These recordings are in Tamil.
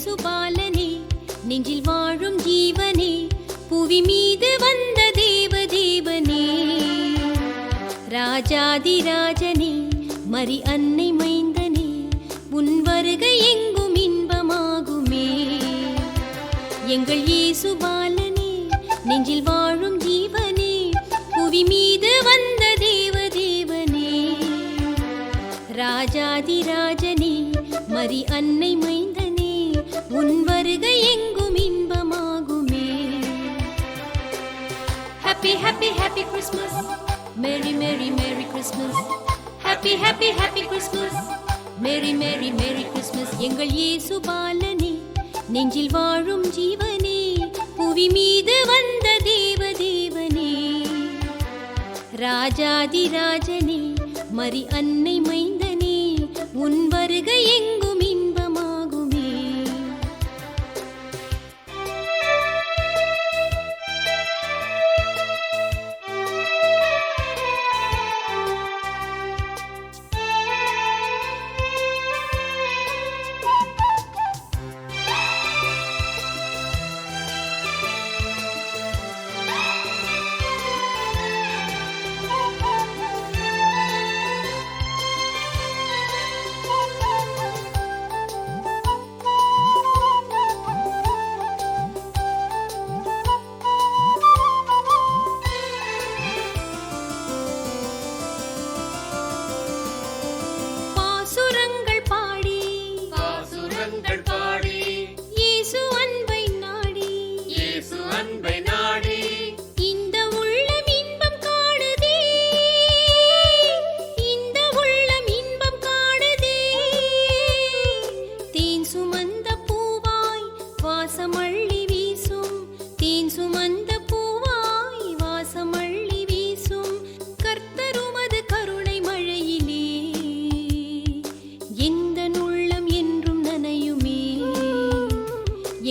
இயேசு பாலனே, நெஞ்சில் வாழும் ஜீவனே, புவி மீது வந்த தேவ தேவனே. ராஜாதி ராஜனே, மரி அன்னை மைந்தனே, உன் வருகை எங்கும் இன்பமாகுமே. எங்கள் இயேசு பாலனே, நெஞ்சில் வாழும் ஜீவனே, புவி மீது வந்த தேவ தேவனே. ராஜாதி ராஜனே, மரி அன்னை மைந்தனே, உன் வருகை எங்கும் இன்பமாகுமே. Happy happy happy Christmas, Merry merry merry Christmas. Happy happy happy Christmas, Merry merry merry Christmas. எங்கள் இயேசு பாலனே, நெஞ்சில் வாழும் ஜீவனே, புவி மீது வந்த தேவ தேவனே. ராஜாதி ராஜனே, மரி அன்னை மைந்தனே, உன் வருகை எங்கும் இன்பமாகுமே.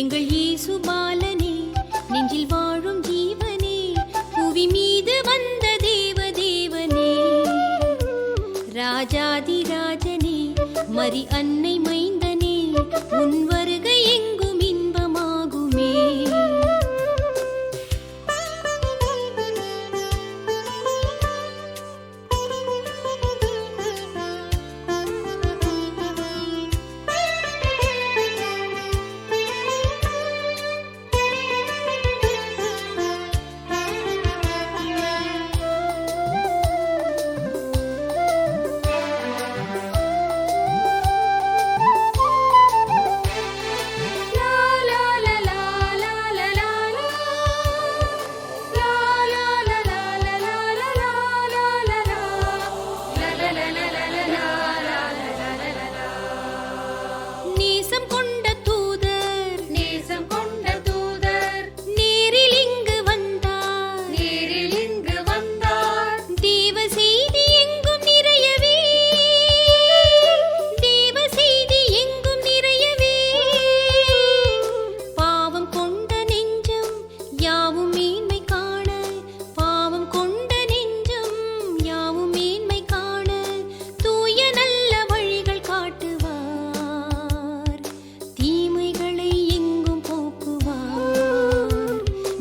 எங்கள் இயேசு பாலனே, நெஞ்சில் வாழும் ஜீவனே, புவி மீது வந்த தேவ தேவனே. ராஜாதி ராஜனே, மரி அன்னை மைந்தனே, உன் வருகை எங்கும் இன்பமாகுமே.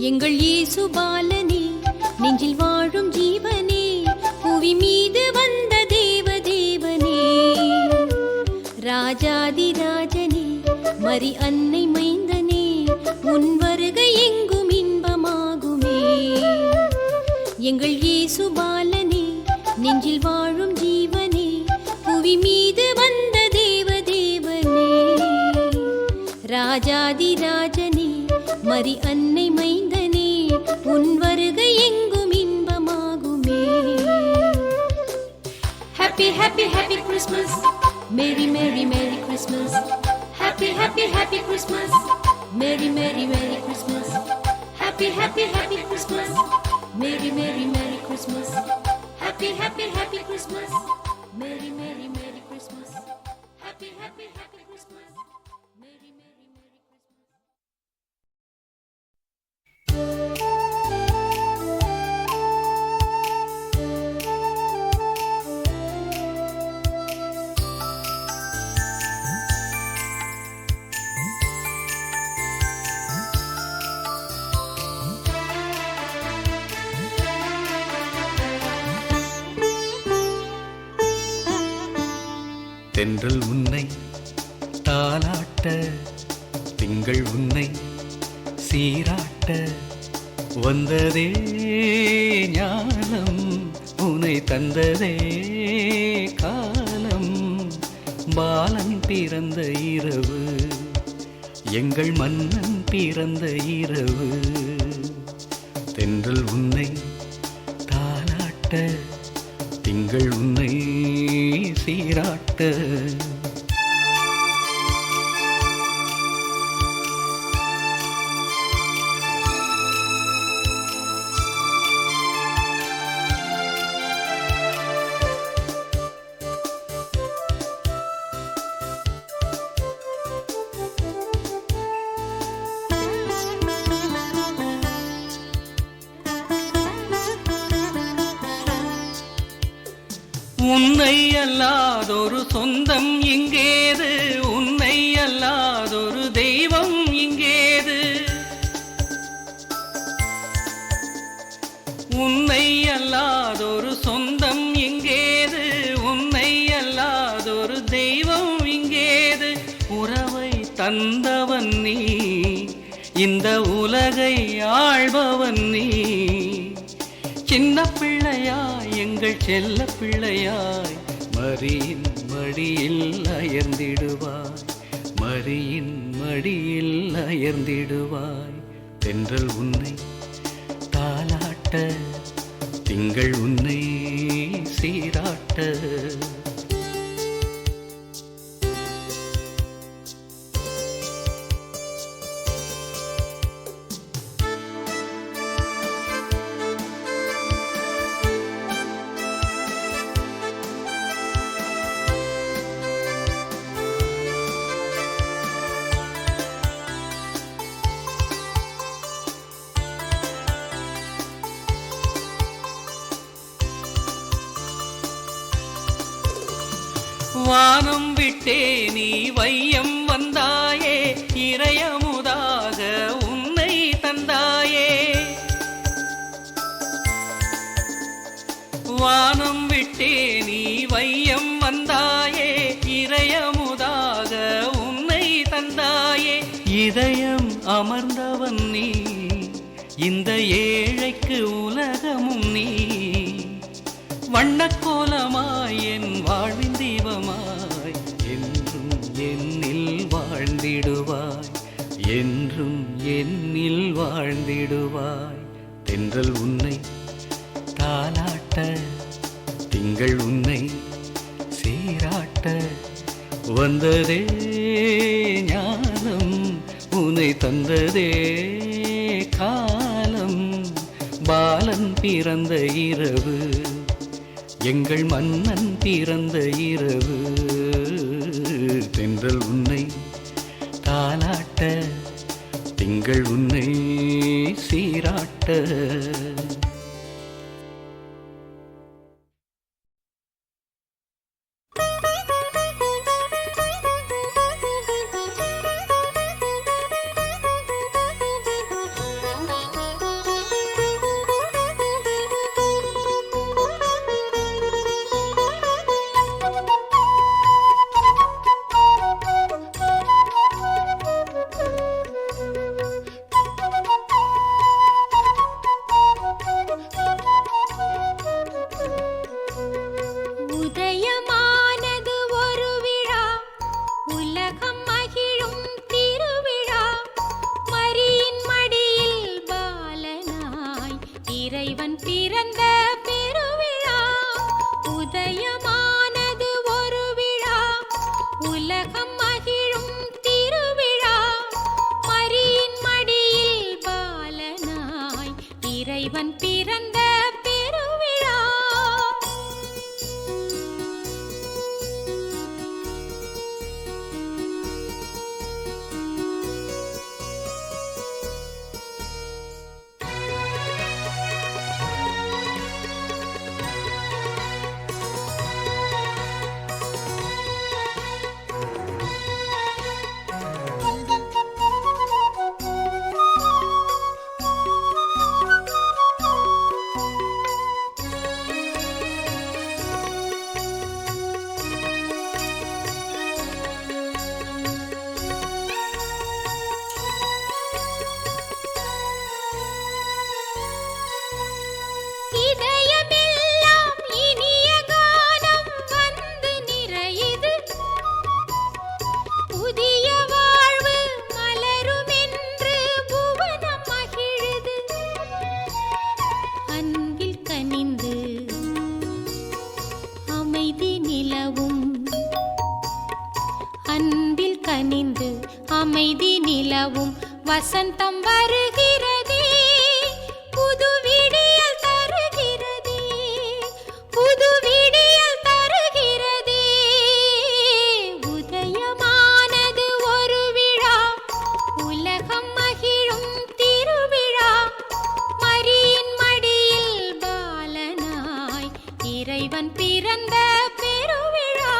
எங்கள் இயேசு பாலனே, நெஞ்சில் வாழும் ஜீவனே, புவி மீது வந்த தேவ தேவனே. ராஜாதி ராஜனே, மரி அன்னை மைந்தனே, உன் வருகை எங்கும் இன்பமாகுமே. எங்கள் இயேசு பாலனே, நெஞ்சில் வாழும் ஜீவனே, புவி மீது வந்த தேவ தேவனே. ராஜாதி ராஜனே, மரி அன்னை மைந்தனே, உன் வருகை எங்கும் இன்பமாகுமே. Happy happy happy Christmas, Merry merry merry Christmas. Happy happy happy Christmas, Merry merry merry Christmas. Happy happy happy Christmas, Merry merry merry Christmas. Happy happy happy Christmas, Merry merry merry Christmas. Happy happy happy Christmas, Merry merry merry Christmas. தாலாட்ட திங்கள் உன்னை சீராட்ட வந்ததே ஞானம் உனை தந்ததே காலம் பாலன் பிறந்த இரவு எங்கள் மன்னன் பிறந்த இரவு தென்றல் உன்னை தாலாட்ட திங்கள் உன்னை சீராட்ட உன்னை அல்லாதொரு சொந்தம் இங்கேது உன்னை அல்லாதொரு தெய்வம் இங்கேது உன்னை அல்லாதொரு சொந்தம் இங்கேது உன்னை அல்லாதொரு தெய்வம் இங்கேது உறவை தந்தவன் நீ இந்த உலகை ஆள்பவன் நீ சின்ன பிள்ளையாய் எங்கள் செல்ல பிள்ளையாய் மரியின் மடியில் அயர்ந்திடுவாய் மரியின் மடியில் அயர்ந்திடுவாய் தென்றல் உன்னை தாலாட்ட திங்கள் உன்னை சீராட்ட வானம் விட்டே நீ வையம் வந்தாயே இறையமுதாக உன்னை தந்தாயே வானம் விட்டே நீ வையம் வந்தாயே இறையமுதாக உன்னை தந்தாயே இதயம் அமர்ந்தவன் நீ இந்த ஏழைக்கு உலகமும் நீ வண்ணக்கோலமாய் என் வாழ்வின் தீபமாய் என்றும் என்னில் வாழ்ந்திடுவாய் என்றும் என்னில் வாழ்ந்திடுவாய் தென்றல் உன்னை தாலாட்ட திங்கள் உன்னை சீராட்ட வந்ததே ஞானம் உன்னை தந்ததே காலம் பாலன் பிறந்த இரவு எங்கள் மன்னன் பிறந்த இரவு தென்றல் உன்னை தாலாட்ட திங்கள் உன்னை சீராட்ட அன்பில் கனிந்து அமைதி நிலவும் வசந்தம் வருகிறதே, புது விடியல் தருகிறதே, புது விடியல் தருகிறதே. உதயமானது ஒரு விழா, உலகம் மகிழும் திருவிழா. மரியின் மடியில் பாலனாய் இறைவன் பிறந்த பெருவிழா.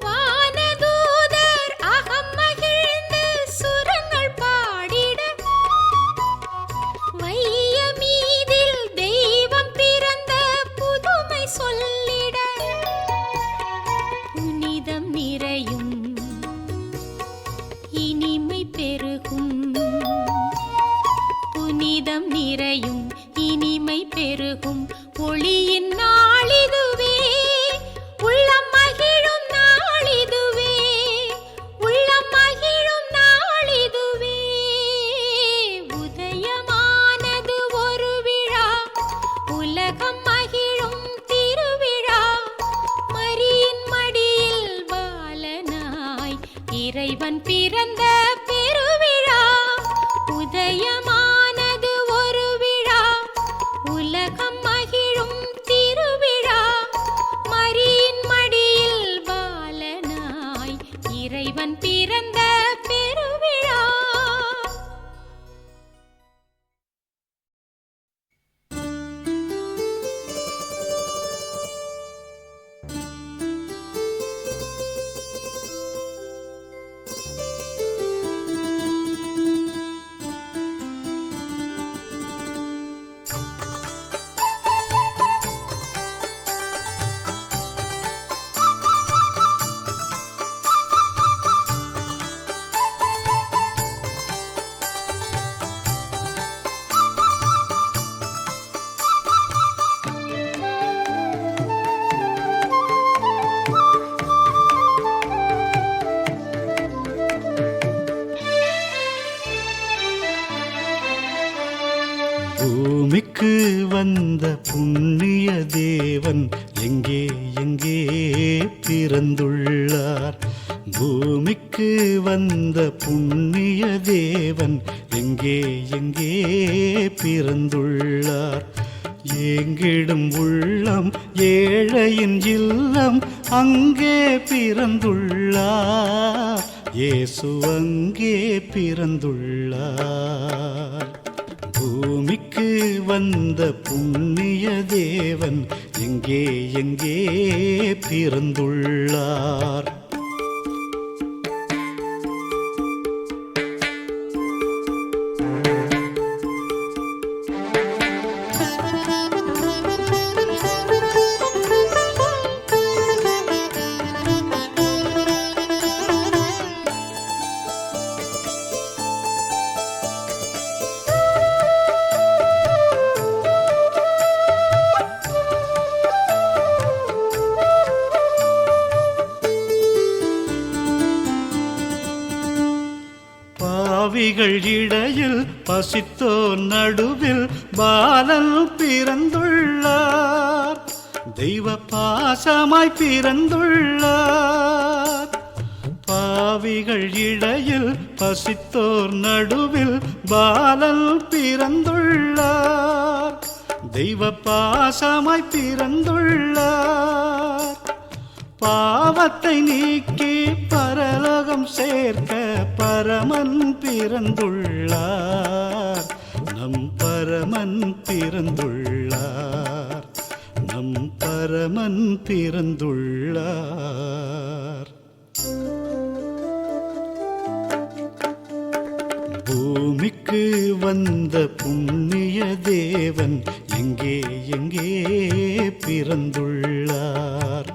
வானதூதர் அகம் மகிழ்ந்து சுரங்கள் பாடிட, வையமீதில் தெய்வம் பிறந்த புதுமை சொல்லிட. புனிதம் நிறையும் இனிமை பெருகும், புனிதம் நிறையும் இனிமை பெருகும். ஒளியின் நாளிதுவே, உள்ளம் மகிழும் நாளிதுவே, உள்ளம் மகிழும் நாளிதுவே. உதயமானது ஒரு விழா, உலகம் மகிழும் திருவிழா. மரியின் மடியில் பாலனாய் இறைவன் பிறந்த பெருவிழா. உதயமானது ஒரு விழா, உலகம் மகிழும் திருவிழா. மரியின் மடியில் பாலனாய் இறைவன் பிறந்த பெருவிழா. பூமிக்கு வந்த புண்ணிய தேவன் எங்கே எங்கே பிறந்துள்ளார்? பூமிக்கு வந்த புண்ணிய தேவன் எங்கே எங்கே பிறந்துள்ளார்? ஏங்கிடும் உள்ளம் ஏழையின் இல்லம் அங்கே பிறந்துள்ளார். இயேசு அங்கே பிறந்துள்ளார். பூமிக்கு வந்த புண்ணிய தேவன் எங்கே எங்கே பிறந்துள்ளார்? பாவிகள் இடையில் பசித்தோர் நடுவில் பாலன் பிறந்துள்ளார். தெய்வ பாசமாய் பிறந்துள்ளார். பாவிகள் இடையில் பசித்தோர் நடுவில் பாலன் பிறந்துள்ளார். தெய்வ பாசமாய் பிறந்துள்ளார். பாவத்தை நீக்கி பரலோகம் சேர்க்க பரமன் பிறந்துள்ளார். நம் பரமன் பிறந்துள்ளார். நம் பரமன் பிறந்துள்ளார். பூமிக்கு வந்த புண்ணிய தேவன் எங்கே எங்கே பிறந்துள்ளார்?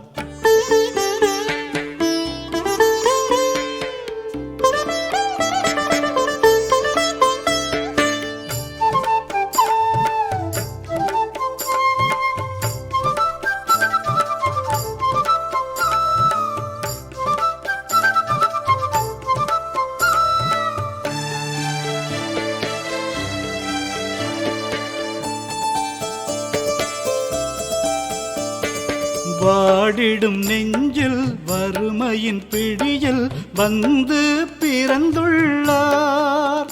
வாடிடும் நெஞ்சில் வறுமையின் பிடியில் வந்து பிறந்துள்ளார்.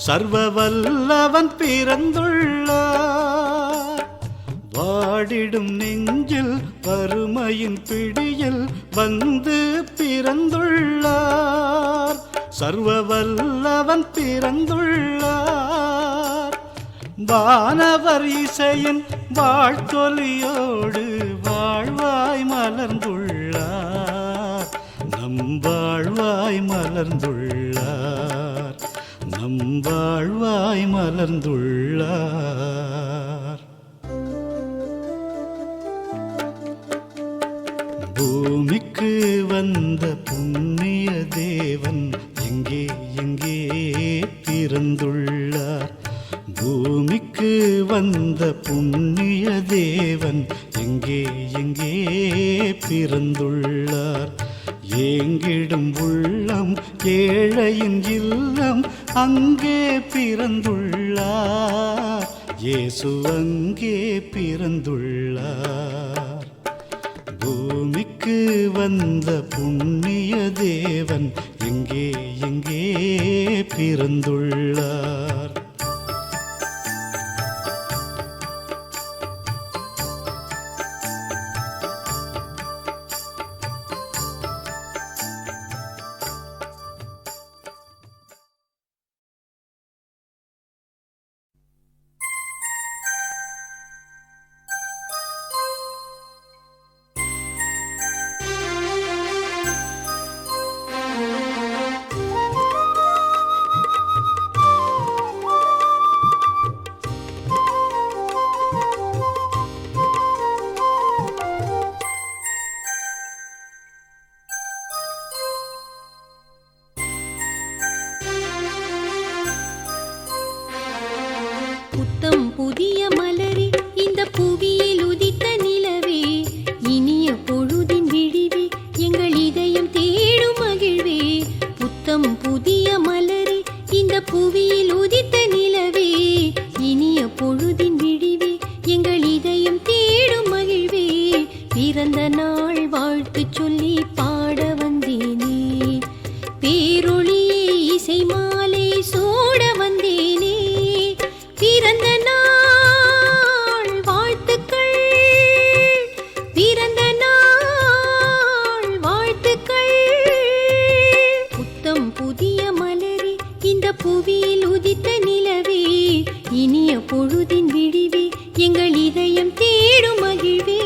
சர்வ வல்லவன் பிறந்துள்ளார். வாடிடும் நெஞ்சில் வறுமையின் பிடியில் வந்து பிறந்துள்ளார். சர்வ வல்லவன் பிறந்துள்ளார். வானவர் இசையின் வாழ்த்தொலியோடு வாழ்வாய் மலர்ந்துள்ளார். நம் வாழ்வாய் மலர்ந்துள்ளார். நம் வாழ்வாய் மலர்ந்துள்ளார். பூமிக்கு வந்த புண்ணிய தேவன் எங்கே எங்கே பிறந்துள்ளார்? பூமிக்கு வந்த புண்ணிய தேவன் எங்கே எங்கே பிறந்துள்ளார்? ஏங்கிடும் உள்ளம் ஏழையின் இல்லம் அங்கே பிறந்துள்ளார். இயேசு அங்கே பிறந்துள்ளார். பூமிக்கு வந்த புண்ணிய தேவன் எங்கே எங்கே பிறந்துள்ளார்? புத்தம் புதிய மலரே, இந்த புவியில் உதித்த நிலவே, இனிய பொழுதின் விழிவே, எங்கள் இதயம் தேடும் மகிழ்வே. புத்தம் புதிய மலரே, இந்த புவியில் உதித்த நிலவே, இனிய பொழுதின் விழிவே, எங்கள் இதயம் தேடும் மகிழ்வே. பிறந்த நாள் வாழ்த்து சொல்லி பாட வந்தேனே, பேரொளியே இசை மாலை சூட வந்தேனே. பிறந்த நாள் வாழ்த்துக்கள், பிறந்த நாள் வாழ்த்துக்கள். புத்தம் புதிய மலரே, இந்த புவியில் உதித்த நிலவே, இனிய பொழுதின் விழிவே, எங்கள் இதயம் தேடும் மகிழ்வே.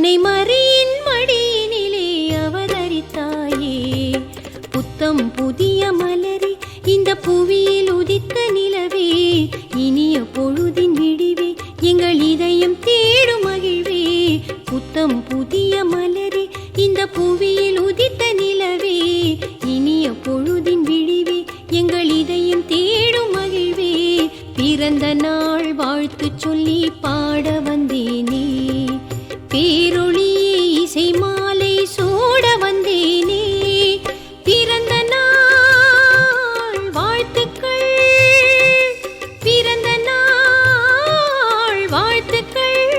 அன்னை மரியின் மடியினிலே அவதரித்தாயே. புத்தம் புதிய மலரே, இந்த புவியில் உதித்த நிலவே, இனிய பொழுதின் விடிவே, எங்கள் இதயம் தேடும் மகிழ்வே. புத்தம் புதிய மலரே, இந்த புவியில் உதித்த நிலவே, இனிய பொழுதின் விடிவே, எங்கள் இதயம் தேடும் மகிழ்வே. பிறந்த நாள் வாழ்த்து சொல்லி பாட வந்தேனே, பேரொளியே இசை மாலை சூட வந்தேனே. பிறந்த நாள் வாழ்த்துக்கள், பிறந்த நாள் வாழ்த்துக்கள்.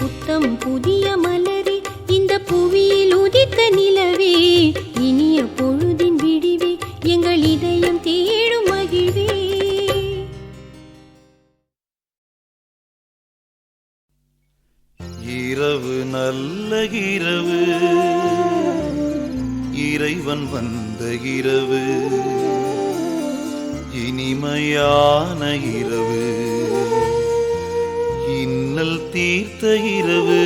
புத்தம் புதிய மலரே, இந்த புவியில் உதித்த நிலவே, இனிய பொழுதின் விடிவே, எங்கள் இதயம் தேடும் மகிழ்வே. இரவு நல்ல இரவு, இறைவன் வந்த இரவு, இனிமையான இரவு, இன்னல் தீர்த்த இரவு.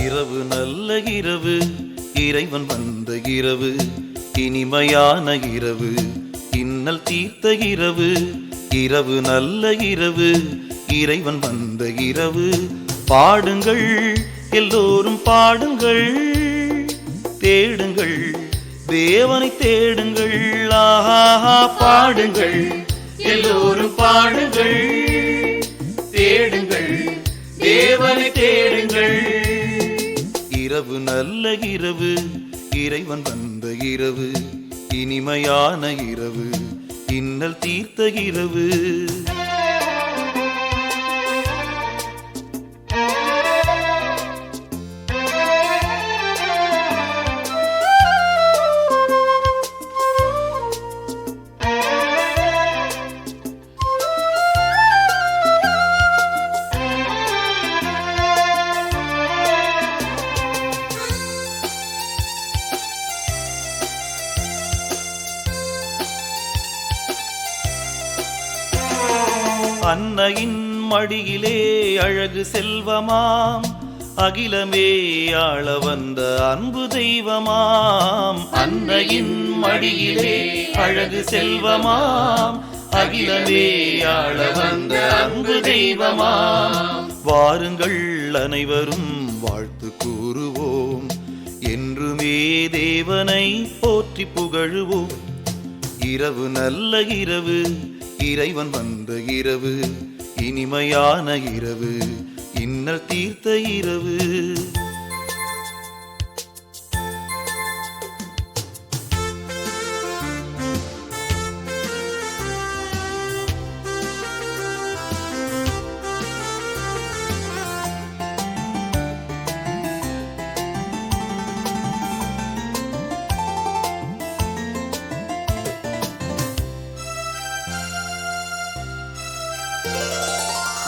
இரவு நல்ல இரவு, இறைவன் வந்த இரவு, இனிமையான இரவு, இன்னல் தீர்த்த இரவு. இரவு நல்ல இரவு, இறைவன் வந்த இரவு. பாடுங்கள் எல்லோரும் பாடுங்கள், தேடுங்கள் தேவனை தேடுங்கள். ஆஹா பாடுங்கள் எல்லோரும் பாடுங்கள், தேடுங்கள் தேவனை தேடுங்கள். இரவு நல்ல இரவு, இறைவன் வந்த இரவு, இனிமையான இரவு, இன்னல் தீர்த்த இரவு. அன்னையின் மடியிலே அழகு செல்வமாம், அகிலமே ஆள வந்த அன்பு தெய்வமாம். அன்னையின் மடியிலே அழகு செல்வமாம், அகிலமே ஆள வந்த அன்பு தெய்வமாம். வாருங்கள் அனைவரும் வாழ்த்து கூறுவோம், என்றுமே தேவனை போற்றி புகழுவோம். இரவு நல்ல இரவு, இறைவன் வந்த இரவு, இனிமையான இரவு, இன்னல் தீர்த்த இரவு.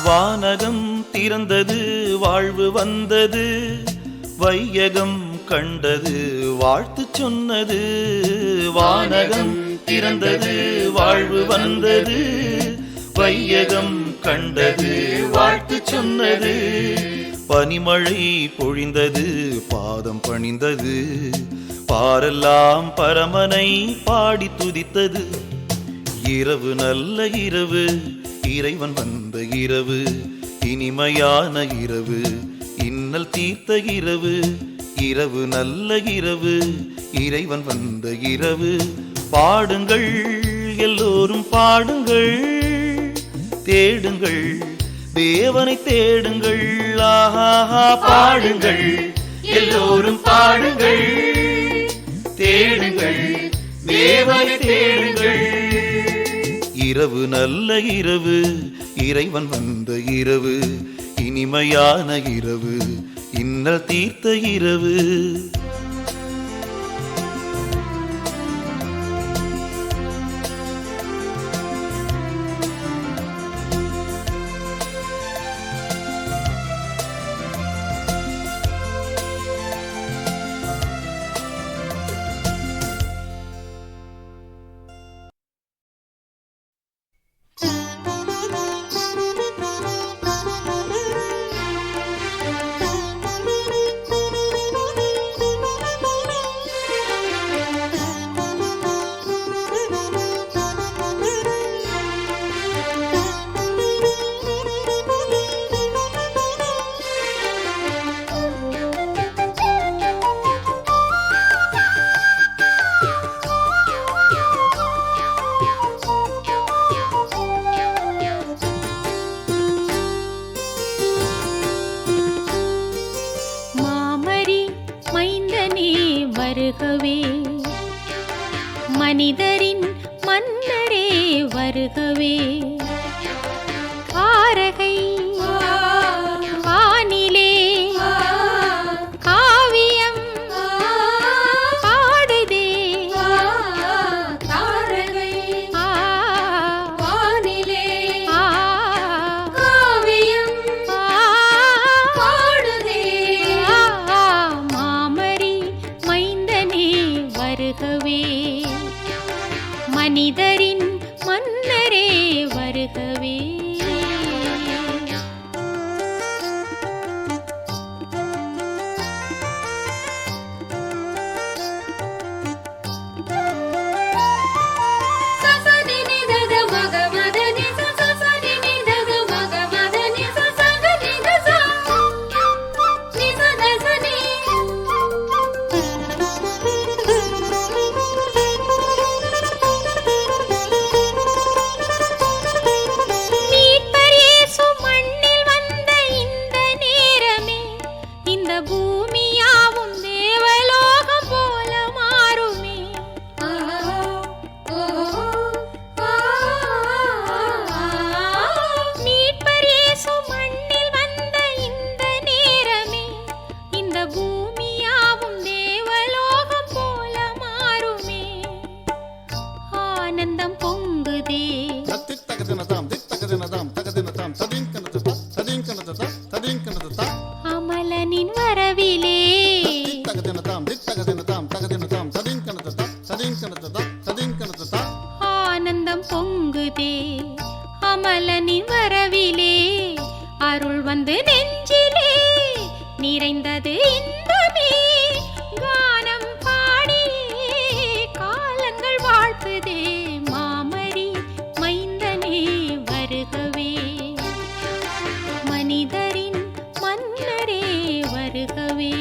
வானகம் திறந்தது, வாழ்வு வந்தது, வையகம் கண்டது, வாழ்த்து சொன்னது. வானகம் திறந்தது, வாழ்வு வந்தது, வையகம் கண்டது, வாழ்த்து சொன்னது. பனிமழை பொழிந்தது, பாதம் பணிந்தது, பாரெல்லாம் பரமனை பாடி துதித்தது. இரவு நல்ல இரவு, இறைவன் வந்த இரவு, இனிமையான இரவு, இன்னல் தீர்த்த இரவு. இரவு நல்ல இரவு, இறைவன் வந்த இரவு. பாடுங்கள் எல்லோரும் பாடுங்கள், தேடுங்கள் தேவனை தேடுங்கள். ஆஹா பாடுங்கள் எல்லோரும் பாடுங்கள், தேடுங்கள் தேவனை தேடுங்கள். இரவு நல்ல இரவு, இறைவன் வந்த இரவு, இனிமையான இரவு, இன்னல் தீர்த்த இரவு. வருகவே, மனிதரின் மன்னரே வருகவே. காரகை வானிலே காவியம் பாடுதே. தாரகை வானிலே காவியம் பாடுதே. மாமரி மைந்தனே வருகவே, மனிதரின் மன்னரே வருகவே. ஆனந்தம் பொங்குதே. அமலனின் வரவிலே ஆனந்தம் பொங்குதே. அமலனின் வரவிலே அருள் வந்து நெஞ்சிலே நிறைந்தது இன்பமே. கானம் பாடியே காலங்கள் வாழ்த்துதே. மாமரி மைந்தனே வருகவே, மனிதரின் மன்னரே வருகவே.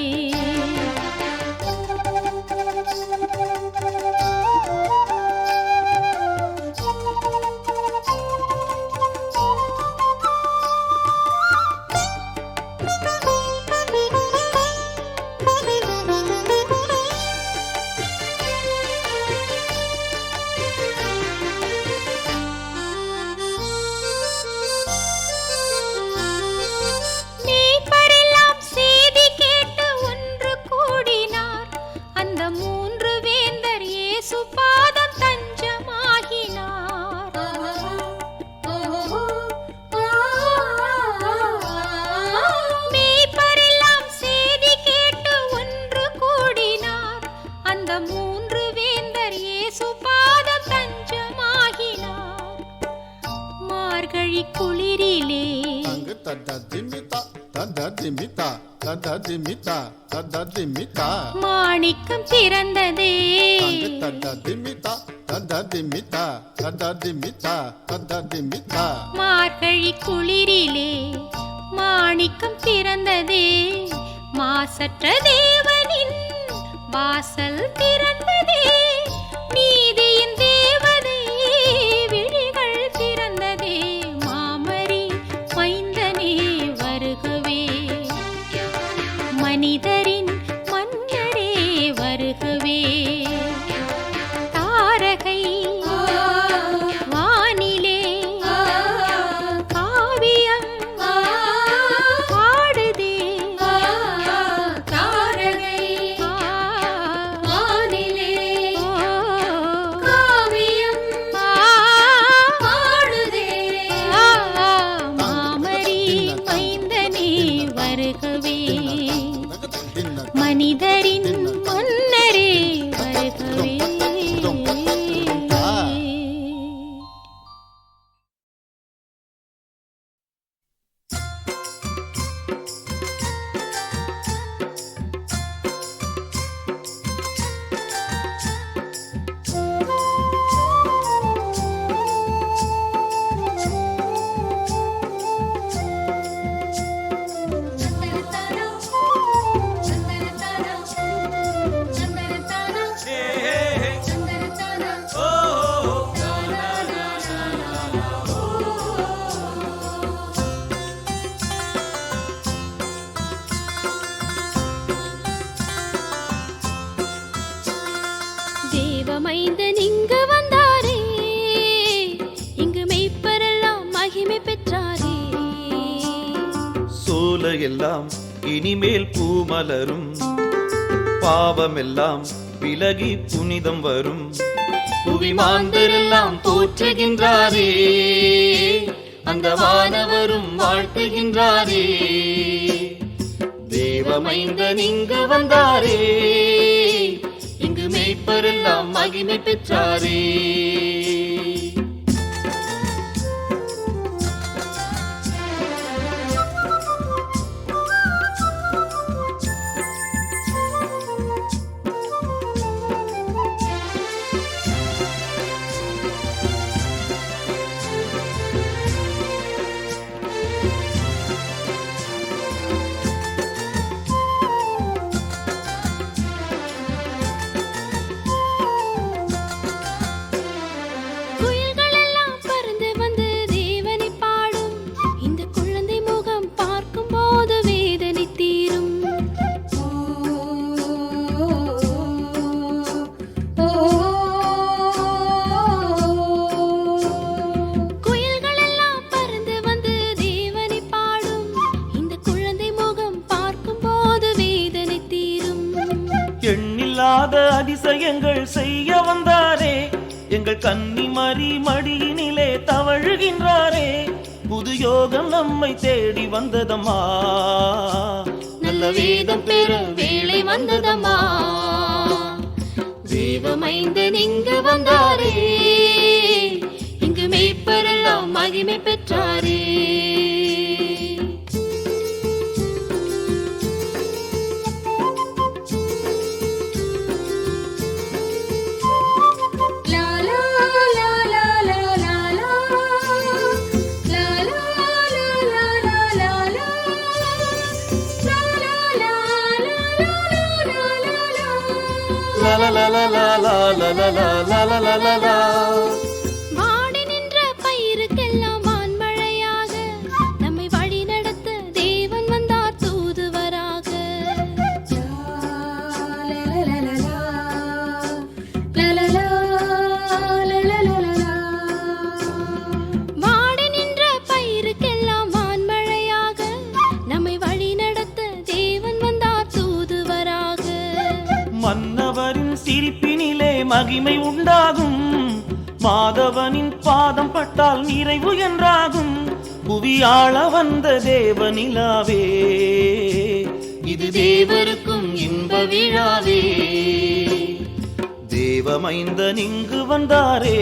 குளிரிலே மாணிக்கம் பிறந்ததே. மார்கழி குளிரிலே மாணிக்கம் பிறந்ததே. மாசற்ற தேவனின் வாசல் திறந்ததே. நீதியின் தேவதை விழிகள் திறந்ததே. மாமரி மைந்தனே வருகவே, மனிதரின் மன்னரே வருகவே. தாரகை வானிலே காவியம் பாடுதே. தாரகை வானிலே எல்லாம் இனிமேல் பூமலரும், பாவமெல்லாம் விலகி புனிதம் வரும். புவிமாந்தரெல்லாம் போற்றுகின்றாரே, அந்த வானவரும் வாழ்த்துகின்றாரே. தேவமைந்தன் இங்கு வந்தாரே, இங்கு மேய்ப்பரெல்லாம் மகிமை பெற்றாரே. எண்ணில்லாத அதிசயங்கள் செய்ய வந்தாரே, எங்கள் கன்னிமரி மடியினிலே தவழுகின்றாரே. புது யோகம் நம்மை தேடி வந்ததம்மா, நல்ல வேதம் பெற வேளை வந்ததம்மா. தேவமைந்தன் இங்கு வந்தாரே, இங்கு மேய்ப்பரெல்லாம் மகிமை பெற்றாரே. வாடி நின்ற பயிருக்கெல்லாம் வான்மழையாக நம்மை வழி நடத்த தேவன் வந்தார் தூதுவராக. வாடி நின்ற பயிருக்கெல்லாம் வான்மழையாக நம்மை வழி நடத்த தேவன் வந்தார் தூதுவராக. மன்னவரின் சிரிப்பினிலே மகிமை உண்டாகும், மாதவனின் பாதம் பட்டால் நிறைவு என்றாகும். புவியாள வந்த தேவனிலாவே, இது தேவருக்கும் இன்ப விழாவே. தேவமைந்தன் இங்கு வந்தாரே,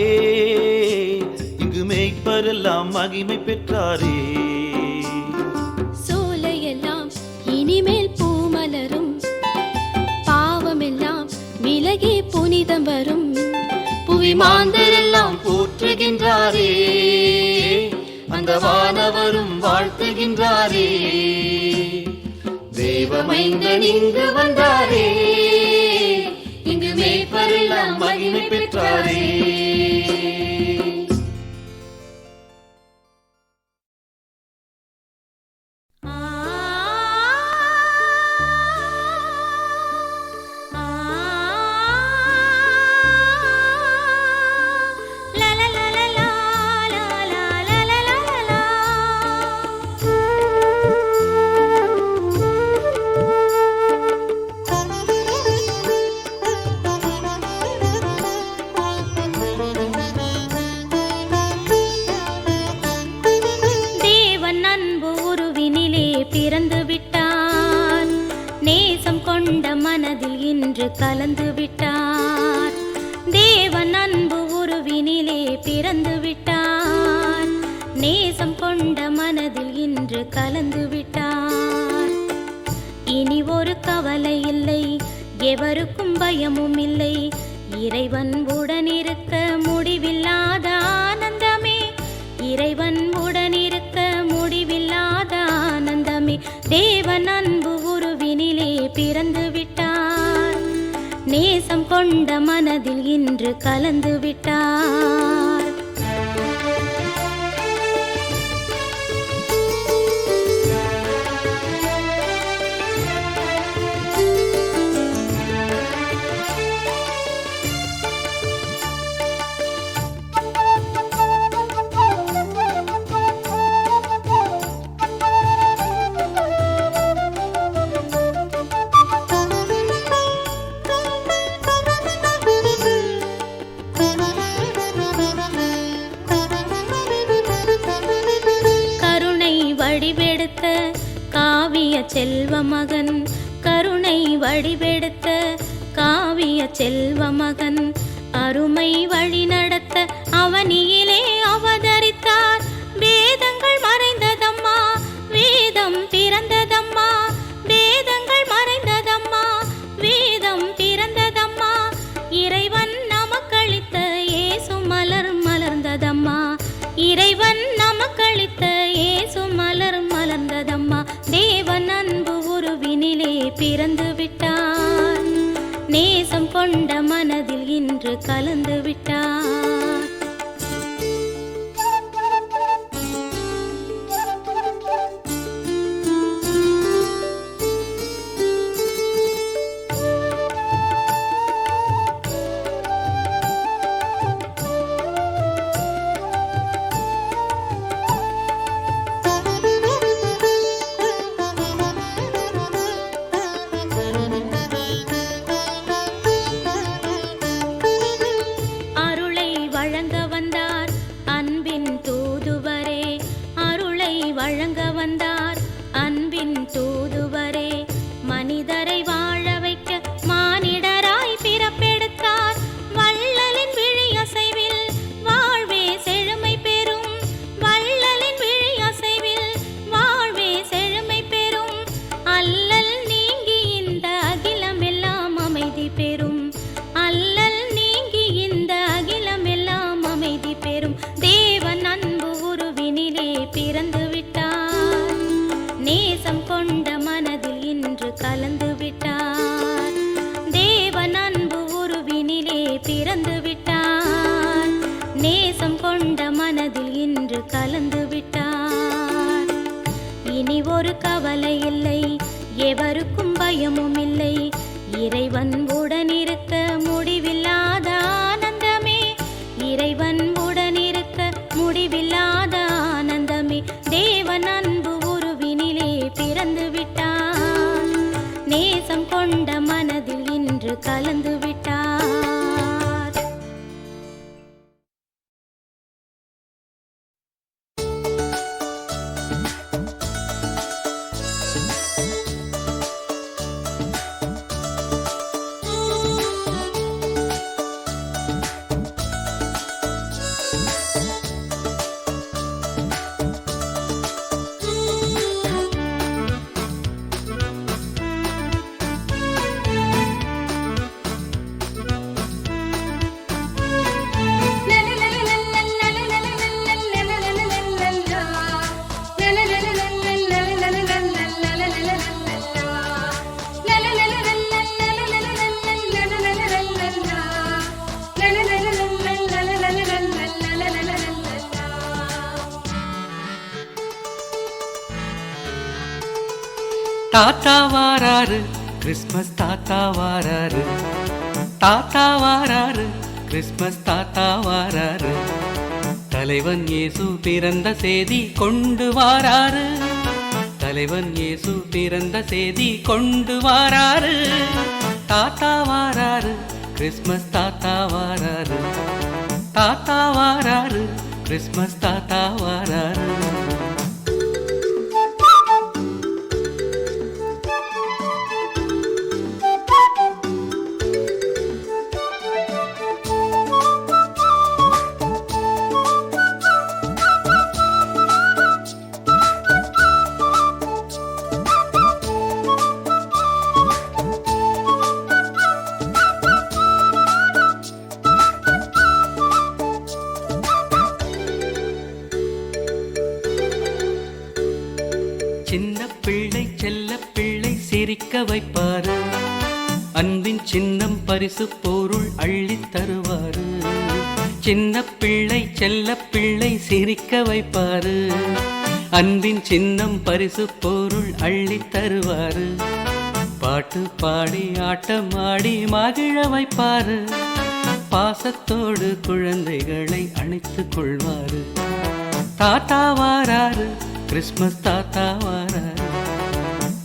இங்கு மேய்ப்பரெல்லாம் மகிமை பெற்றாரே. சோலையெல்லாம் இனிமேல் பூமலரும், பாவமெல்லாம் விலகி புனிதம் வரும். புவிமாந்தரெல்லாம் போற்றுகின்றாரே, அந்த வானவரும் வாழ்த்துகின்றாரே. தேவமைந்தன் இங்கு வந்தாரே, இங்கு மேய்ப்பரெல்லாம் மகிமை பெற்றாரே. கலந்து விட்டார். தேவன் அன்பு உருவினிலே பிறந்து விட்டார். நேசம் கொண்ட மனதில் இன்று கலந்து விட்டார். இனி ஒரு கவலை இல்லை, எவருக்கும் பயமும் இல்லை. இறைவன் உடனிருக்க முடிவில்லாத ஆனந்தமே, இறைவன் உடனிருக்க முடிவில்லாத ஆனந்தமே. தேவன் அன்பு உருவினிலே பிறந்து விட்டார். நேசம் கொண்ட மனதில் இன்று கலந்து விட்டார். செல்வ மகன் கருணை வடிவெடுத்த காவிய செல்வ மகன் அருமை வழி நடத்த அவனியிலே அவதரித்தார். வேதங்கள் மறைந்ததம்மா, வேதம் பிறந்ததம்மா, வேதங்கள் மறைந்ததம்மா, வேதம் பிறந்ததம்மா. இறைவன் நமக்களித்த இயேசு மலர் மலர்ந்ததம்மா, இறைவன் நமக்களித்த இயேசு மலர் மலர்ந்ததம்மா. தேவன் அன்பு உருவினிலே பிறந்து விட்டார், நேசம் கொண்ட மனதில் இன்று கலந்து விட்டார். வழங்க வந்தார் அன்பின் தூதுவரே. மனிதரை வாழ வைக்க மானிடராய் பிறப்பெடுத்தார். வள்ளலின் விழியசைவில் வாழ்வே செழுமை பெறும், வள்ளலின் விழியசைவில் வாழ்வே செழுமை பெறும். அல்லல் நீங்கி இந்த அகிலம் எல்லாம் அமைதி பெறும், அல்லல் நீங்கி இந்த அகிலம் எல்லாம் அமைதி பெறும். தேவன் அன்பு உருவினிலே பிறந்து விட்டார், நேசம் கொண்ட மனதில் இன்று கலந்து விட்டார். தேவன் அன்பு உருவினிலே பிறந்து விட்டார், நேசம் கொண்ட மனதில் இன்று கலந்து விட்டார். இனி ஒரு கவலை இல்லை, எவருக்கும் பயமும் இல்லை. இறைவன் உடனிருக்க முடிவில்லாத ஆனந்தமே, இறைவன் உடனிருக்க முடிவில்லாத ஆனந்தமே. தேவன் அன்பு உருவினிலே பிறந்து விட்டார், நேசம் கொண்ட மனதில் இன்று கலந்து விட்டார். தாத்தா வாராரு கிறிஸ்மஸ், தாத்தா வாராரு, தாத்தா வாராரு கிறிஸ்மஸ், தாத்தா வாராரு. தலைவன் இயேசு பிறந்த செய்தி கொண்டு வாராரு, தலைவன் இயேசு பிறந்த செய்தி கொண்டு வாராரு. தாத்தா வாராரு கிறிஸ்மஸ், தாத்தா வாராரு, தாத்தா வாராரு கிறிஸ்மஸ், தாத்தா வாராரு. சின்ன பிள்ளை செல்ல பிள்ளை சிரிக்க வைப்பாரு, அன்பின் சின்னம் பரிசு பொருள் அள்ளித் தருவாரு. சின்ன பிள்ளை செல்ல பிள்ளை சிரிக்க வைப்பாரு, அன்பின் சின்னம் பரிசு பொருள் அள்ளித் தருவாரு. பாட்டு பாடி ஆட்டமாடி மகிழ வைப்பாரு, பாசத்தோடு குழந்தைகளை அணைத்துக் கொள்வாரு. தாத்தா வாராரு கிறிஸ்மஸ், தாத்தா வாராரு,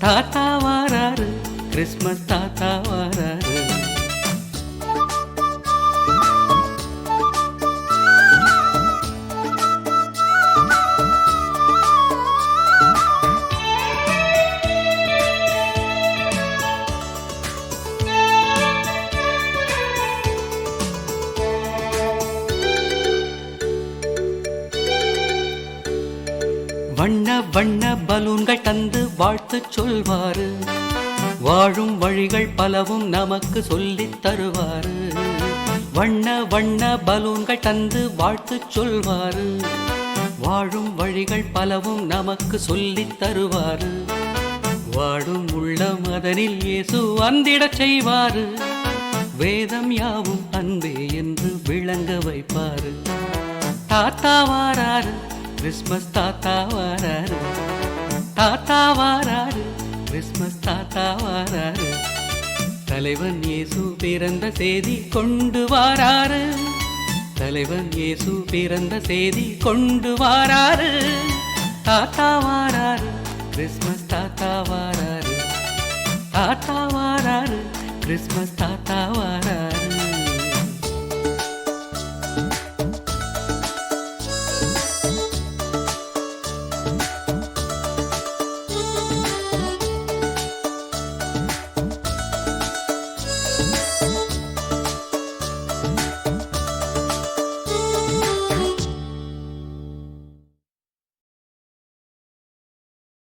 தாத்தா வாராரு கிறிஸ்மஸ், தாத்தா வாராரு. வண்ண வண்ண பலூன்கள் தந்து வாழ்த்து சொல்வாரு வாழும் வழிகள் பலவும் நமக்கு சொல்லித் தருவாரு வண்ண வண்ண பலூன்கள் தந்து வாழ்த்து சொல்வாரு வாழும் வழிகள் பலவும் நமக்கு சொல்லித் தருவாரு வாடும் உள்ளம் அதனில் இயேசு வந்திடச் செய்வாரு வேதம் யாவும் அன்பே என்று விளங்க வைப்பாரு தாத்தா வாராரு கிறிஸ்மஸ் தாத்தா வாராரு தாத்தா வாராரு கிறிஸ்மஸ் தாத்தா வாராரு தலைவன் இயேசு பிறந்த செய்தி கொண்டு வாராரு தலைவன் இயேசு பிறந்த செய்தி கொண்டு வாராரு தாத்தா வாராரு கிறிஸ்மஸ் தாத்தா வாராரு தாத்தா வாராரு கிறிஸ்மஸ் தாத்தா வாராரு